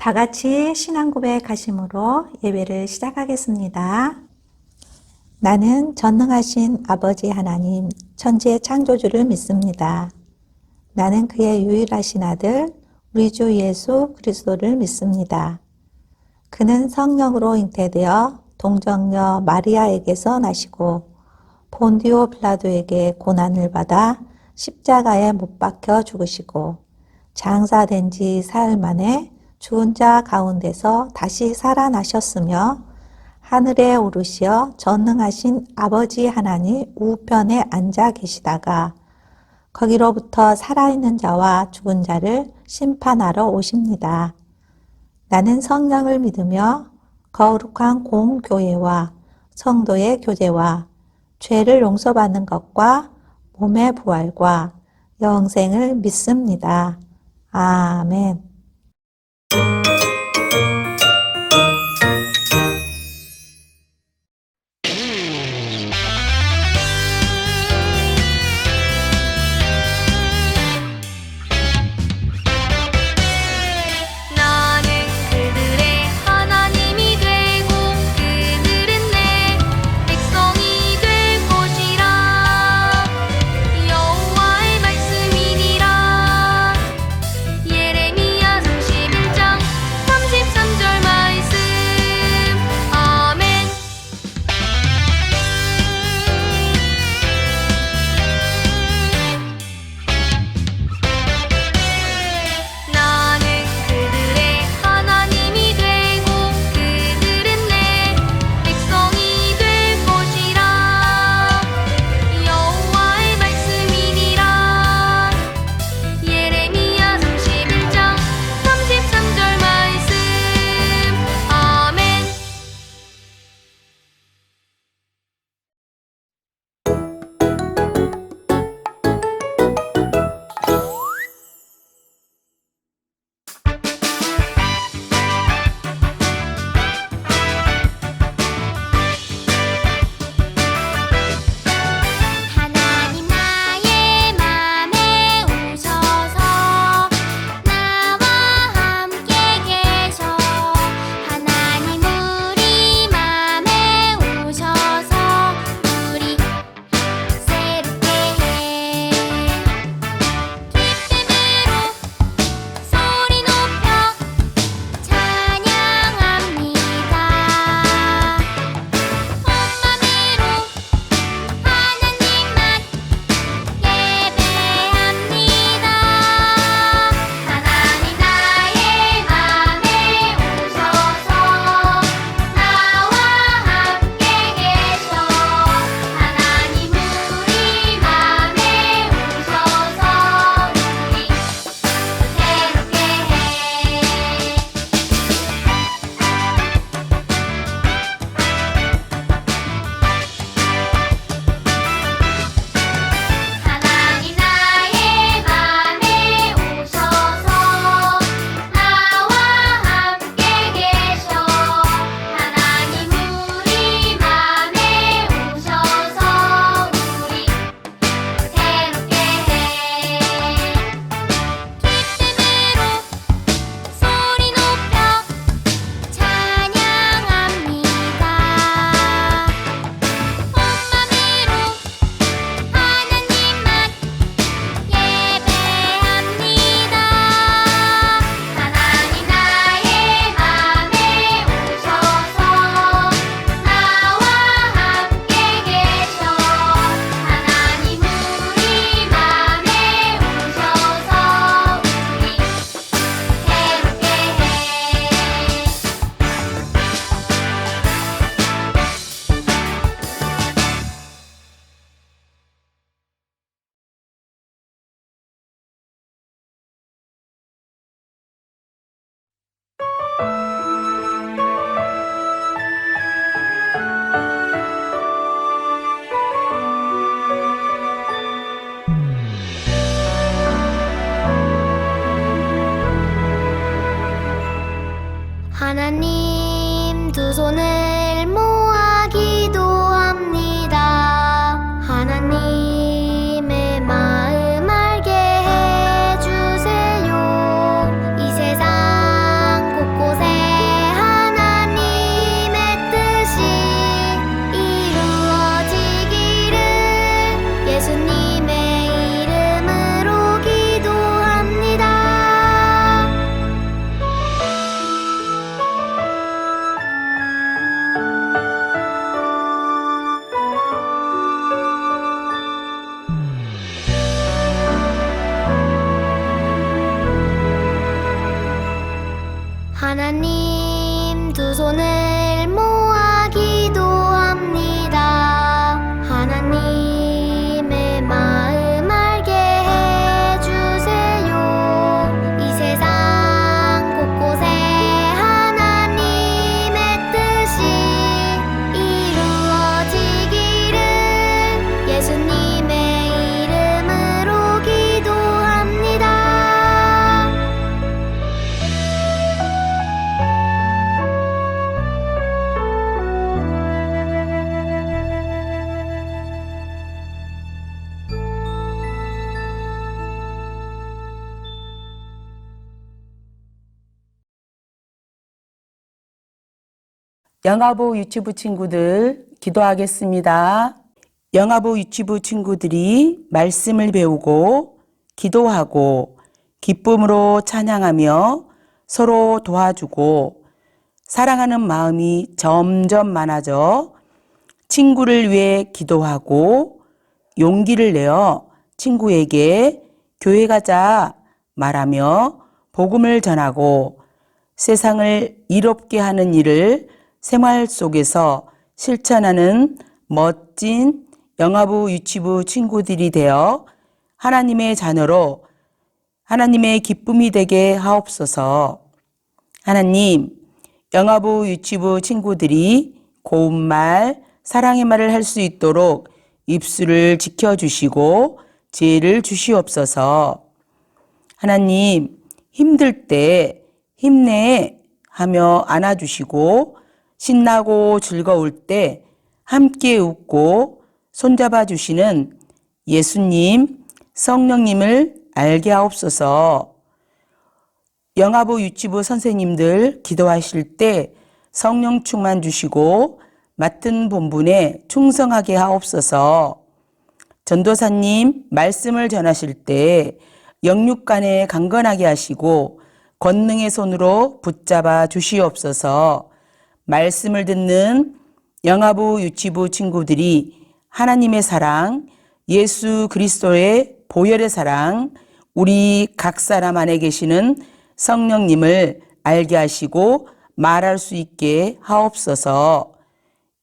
다 같이 신앙 고백하심으로 예배를 시작하겠습니다. 나는 전능하신 아버지 하나님, 천지의 창조주를 믿습니다. 나는 그의 유일하신 아들, 우리 주 예수 그리스도를 믿습니다. 그는 성령으로 잉태되어 동정녀 마리아에게서 나시고 본디오 빌라도에게 고난을 받아 십자가에 못 박혀 죽으시고 장사된 지 사흘 만에 죽은 자 가운데서 다시 살아나셨으며 하늘에 오르시어 전능하신 아버지 하나님 우편에 앉아 계시다가 거기로부터 살아있는 자와 죽은 자를 심판하러 오십니다. 나는 성령을 믿으며 거룩한 공교회와 성도의 교제와 죄를 용서받는 것과 몸의 부활과 영생을 믿습니다. 아멘. 하나님 두 손을 모아 기도합니다. 하나님의 마음 알게 해주세요. 이 세상 영아부 유치부 친구들 기도하겠습니다. 영아부 유치부 친구들이 말씀을 배우고 기도하고 기쁨으로 찬양하며 서로 도와주고 사랑하는 마음이 점점 많아져 친구를 위해 기도하고 용기를 내어 친구에게 교회 가자 말하며 복음을 전하고 세상을 이롭게 하는 일을 생활 속에서 실천하는 멋진 영아부 유치부 친구들이 되어 하나님의 자녀로 하나님의 기쁨이 되게 하옵소서. 하나님, 영아부 유치부 친구들이 고운 말, 사랑의 말을 할 수 있도록 입술을 지켜주시고 지혜를 주시옵소서. 하나님, 힘들 때 힘내 하며 안아주시고 신나고 즐거울 때 함께 웃고 손잡아 주시는 예수님, 성령님을 알게 하옵소서. 영아부 유치부 선생님들 기도하실 때 성령 충만 주시고 맡은 본분에 충성하게 하옵소서. 전도사님 말씀을 전하실 때 영육간에 강건하게 하시고 권능의 손으로 붙잡아 주시옵소서. 말씀을 듣는 영아부 유치부 친구들이 하나님의 사랑, 예수 그리스도의 보혈의 사랑, 우리 각 사람 안에 계시는 성령님을 알게 하시고 말할 수 있게 하옵소서.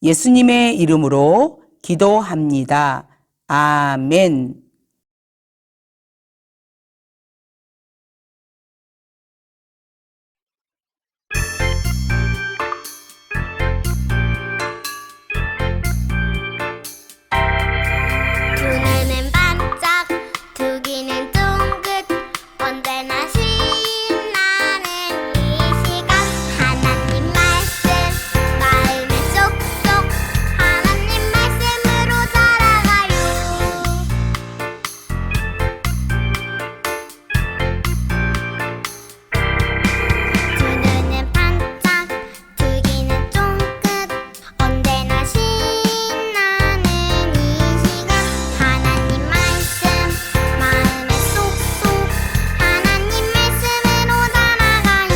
예수님의 이름으로 기도합니다. 아멘. 두 눈은 반짝 두 귀는 쫑긋 언제나 신나는 이 시간 하나님 말씀 마음에 쏙쏙 하나님 말씀으로 자라가요. 두 눈은 반짝 두 귀는 쫑긋 언제나 신나는 이 시간 하나님 말씀 마음에 쏙쏙 하나님 말씀으로 자라가요.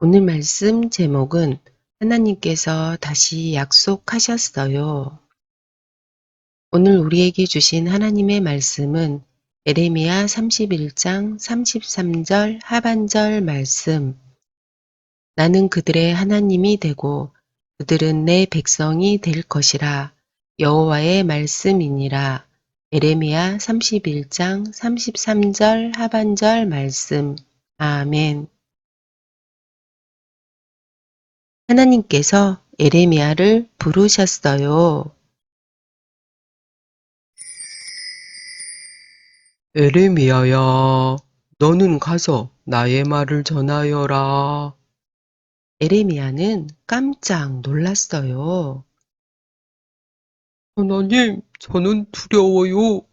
오늘 말씀 제목은 하나님께서 다시 약속하셨어요. 오늘 우리에게 주신 하나님의 말씀은 에레미야 31장 33절 하반절 말씀. 나는 그들의 하나님이 되고 그들은 내 백성이 될 것이라. 여호와의 말씀이니라. 에레미야 31장 33절 하반절 말씀. 아멘. 하나님께서 에레미야를 부르셨어요. 에레미야야, 너는 가서 나의 말을 전하여라. 에레미야는 깜짝 놀랐어요. 하나님, 저는 두려워요.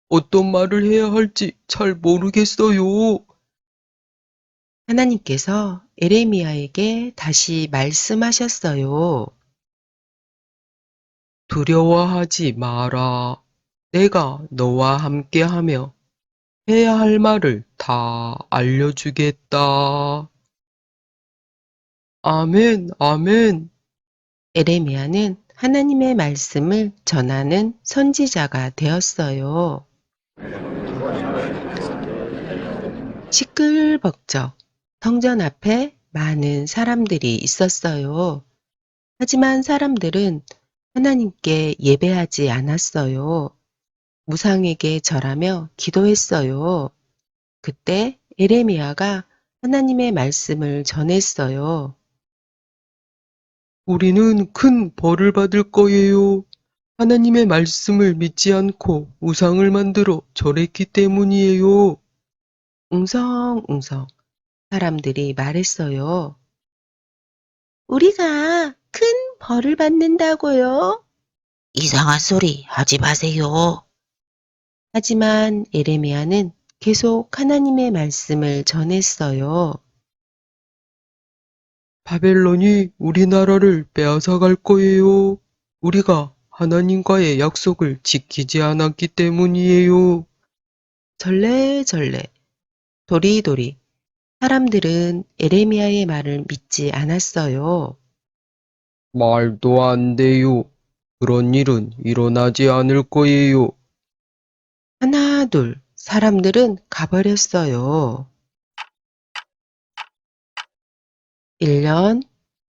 어떤 말을 해야 할지 잘 모르겠어요. 하나님께서 에레미야에게 다시 말씀하셨어요. 두려워하지 마라. 내가 너와 함께하며 해야 할 말을 다 알려주겠다. 아멘, 아멘. 에레미야는 하나님의 말씀을 전하는 선지자가 되었어요. 시끌벅적 성전 앞에 많은 사람들이 있었어요. 하지만 사람들은 하나님께 예배하지 않았어요. 무상에게 절하며 기도했어요. 그때 에레미야가 하나님의 말씀을 전했어요. 우리는 큰 벌을 받을 거예요. 하나님의 말씀을 믿지 않고 우상을 만들어 절했기 때문이에요. 웅성웅성 사람들이 말했어요. 우리가 큰 벌을 받는다고요? 이상한 소리 하지 마세요. 하지만 에레미야는 계속 하나님의 말씀을 전했어요. 바벨론이 우리나라를 빼앗아 갈 거예요. 우리가 하나님과의 약속을 지키지 않았기 때문이에요. 절레절레, 도리도리. 사람들은 에레미야의 말을 믿지 않았어요. 말도 안 돼요. 그런 일은 일어나지 않을 거예요. 하나, 둘, 사람들은 가버렸어요. 1년,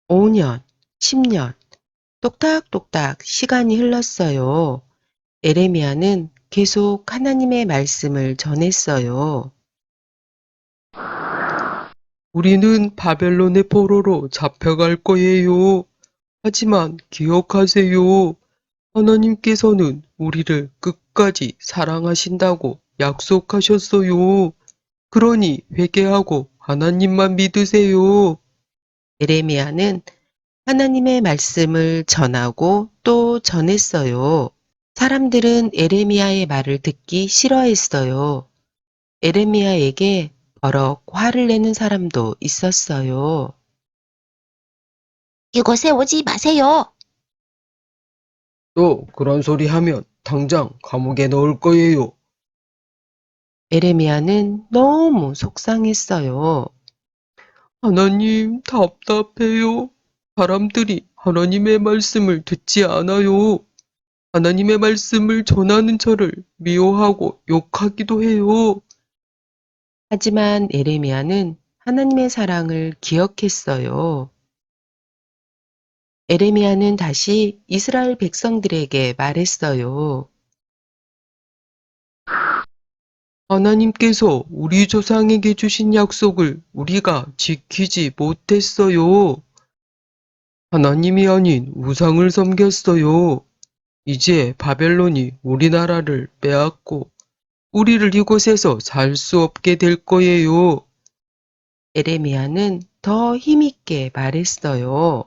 5년, 10년, 똑딱똑딱 시간이 흘렀어요. 에레미야는 계속 하나님의 말씀을 전했어요. 우리는 바벨론의 포로로 잡혀갈 거예요. 하지만 기억하세요. 하나님께서는 우리를 끝까지 사랑하신다고 약속하셨어요. 그러니 회개하고 하나님만 믿으세요. 에레미야는 하나님의 말씀을 전하고 또 전했어요. 사람들은 에레미야의 말을 듣기 싫어했어요. 에레미야에게 버럭 화를 내는 사람도 있었어요. 이곳에 오지 마세요. 또 그런 소리 하면 당장 감옥에 넣을 거예요. 에레미야는 너무 속상했어요. 하나님, 답답해요. 사람들이 하나님의 말씀을 듣지 않아요. 하나님의 말씀을 전하는 저를 미워하고 욕하기도 해요. 하지만 에레미야는 하나님의 사랑을 기억했어요. 에레미야는 다시 이스라엘 백성들에게 말했어요. 하나님께서 우리 조상에게 주신 약속을 우리가 지키지 못했어요. 하나님이 아닌 우상을 섬겼어요. 이제 바벨론이 우리나라를 빼앗고 우리를 이곳에서 살 수 없게 될 거예요. 에레미야는 더 힘있게 말했어요.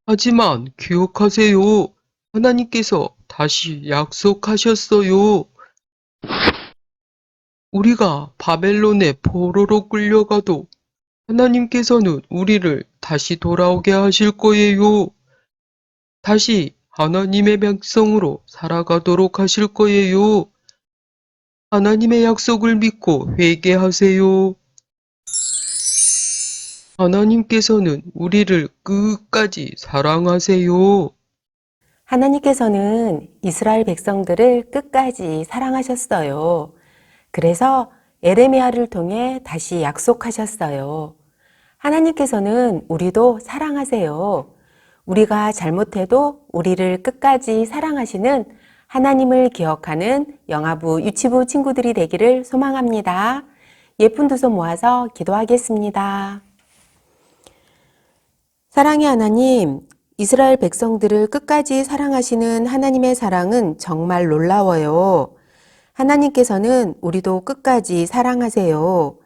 하지만 기억하세요. 하나님께서 다시 약속하셨어요. 우리가 바벨론의 포로로 끌려가도 하나님께서는 우리를 다시 돌아오게 하실 거예요. 다시 하나님의 백성으로 살아가도록 하실 거예요. 하나님의 약속을 믿고 회개하세요. 하나님께서는 우리를 끝까지 사랑하세요. 하나님께서는 이스라엘 백성들을 끝까지 사랑하셨어요. 그래서 에레미야를 통해 다시 약속하셨어요. 하나님께서는 우리도 사랑하세요. 우리가 잘못해도 우리를 끝까지 사랑하시는 하나님을 기억하는 영아부 유치부 친구들이 되기를 소망합니다. 예쁜 두 손 모아서 기도하겠습니다. 사랑의 하나님, 이스라엘 백성들을 끝까지 사랑하시는 하나님의 사랑은 정말 놀라워요. 하나님께서는 우리도 끝까지 사랑하세요.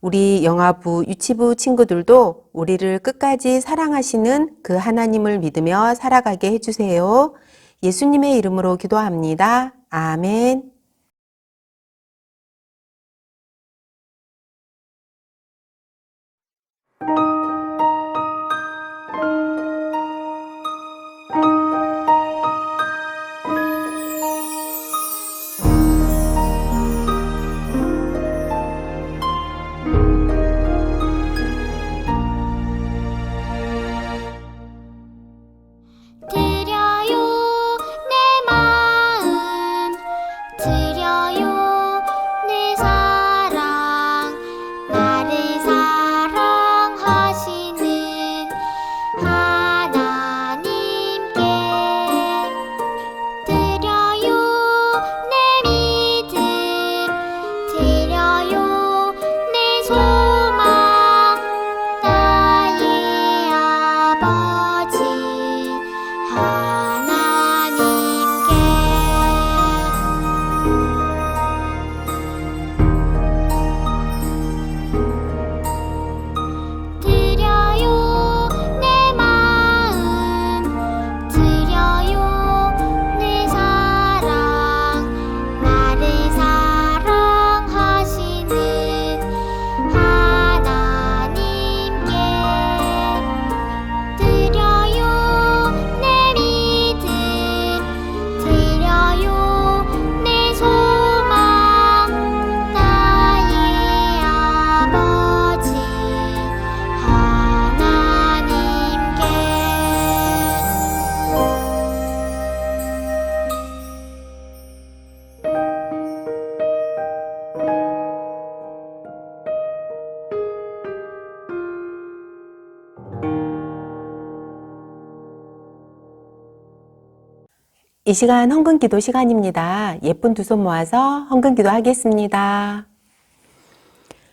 우리 영아부, 유치부 친구들도 우리를 끝까지 사랑하시는 그 하나님을 믿으며 살아가게 해주세요. 예수님의 이름으로 기도합니다. 아멘. 드려요 내 마음 이 시간 헌금 기도 시간입니다. 예쁜 두 손 모아서 헌금 기도 하겠습니다.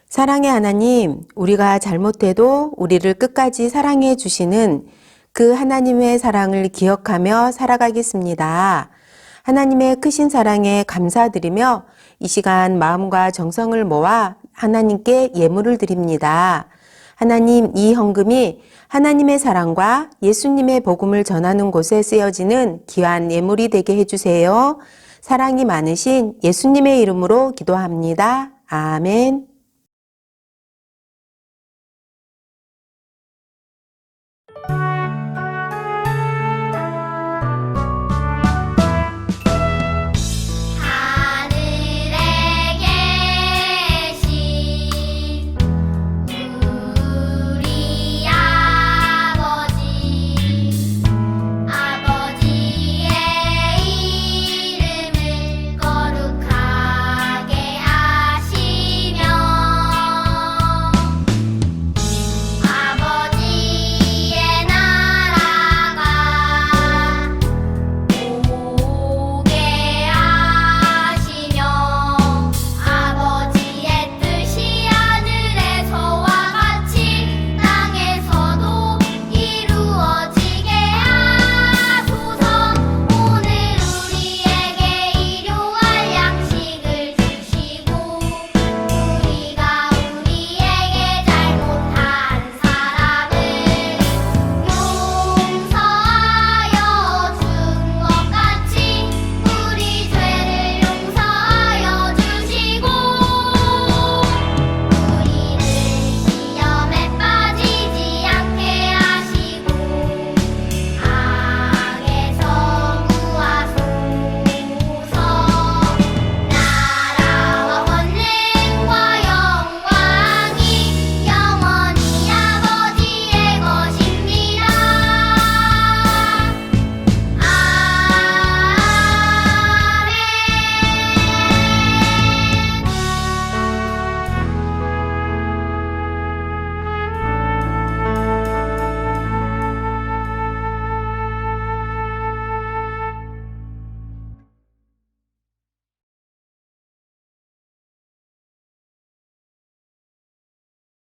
사랑의 하나님, 우리가 잘못해도 우리를 끝까지 사랑해 주시는 그 하나님의 사랑을 기억하며 살아가겠습니다. 하나님의 크신 사랑에 감사드리며 이 시간 마음과 정성을 모아 하나님께 예물을 드립니다. 하나님, 이 헌금이 하나님의 사랑과 예수님의 복음을 전하는 곳에 쓰여지는 귀한 예물이 되게 해주세요. 사랑이 많으신 예수님의 이름으로 기도합니다. 아멘.